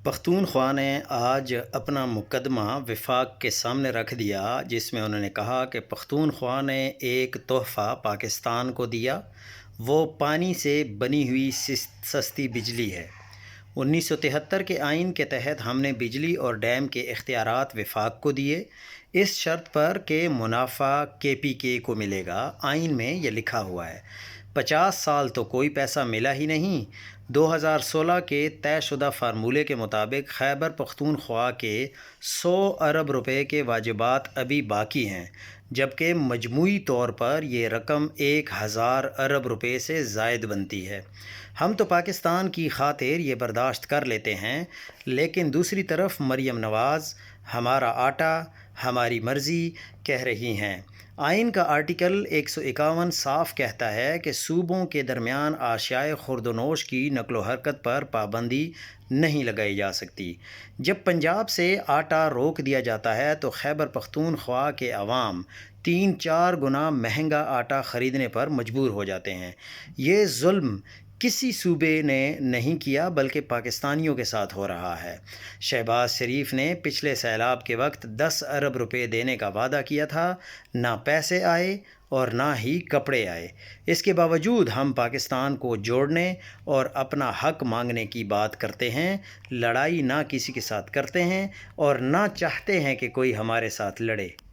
پختونخوا نے آج اپنا مقدمہ وفاق کے سامنے رکھ دیا، جس میں انہوں نے کہا کہ پختونخوا نے ایک تحفہ پاکستان کو دیا، وہ پانی سے بنی ہوئی سستی بجلی ہے۔ 1973 کے آئین کے تحت ہم نے بجلی اور ڈیم کے اختیارات وفاق کو دیے، اس شرط پر کہ منافع KPK کو ملے گا۔ آئین میں یہ لکھا ہوا ہے۔ 50 سال تو کوئی پیسہ ملا ہی نہیں۔ 2016 کے طے شدہ فارمولے کے مطابق خیبر پختونخوا کے 100 ارب روپے کے واجبات ابھی باقی ہیں، جبکہ مجموعی طور پر یہ رقم 1000 ارب روپے سے زائد بنتی ہے۔ ہم تو پاکستان کی خاطر یہ برداشت کر لیتے ہیں، لیکن دوسری طرف مریم نواز ہمارا آٹا ہماری مرضی کہہ رہی ہیں۔ آئین کا آرٹیکل 151 صاف کہتا ہے کہ صوبوں کے درمیان اشیائے خورد و نوش کی نقل و حرکت پر پابندی نہیں لگائی جا سکتی۔ جب پنجاب سے آٹا روک دیا جاتا ہے تو خیبر پختونخوا کے عوام 3-4 گنا مہنگا آٹا خریدنے پر مجبور ہو جاتے ہیں۔ یہ ظلم کسی صوبے نے نہیں کیا، بلکہ پاکستانیوں کے ساتھ ہو رہا ہے۔ شہباز شریف نے پچھلے سیلاب کے وقت 10 ارب روپے دینے کا وعدہ کیا تھا، نہ پیسے آئے اور نہ ہی کپڑے آئے۔ اس کے باوجود ہم پاکستان کو جوڑنے اور اپنا حق مانگنے کی بات کرتے ہیں، لڑائی نہ کسی کے ساتھ کرتے ہیں اور نہ چاہتے ہیں کہ کوئی ہمارے ساتھ لڑے۔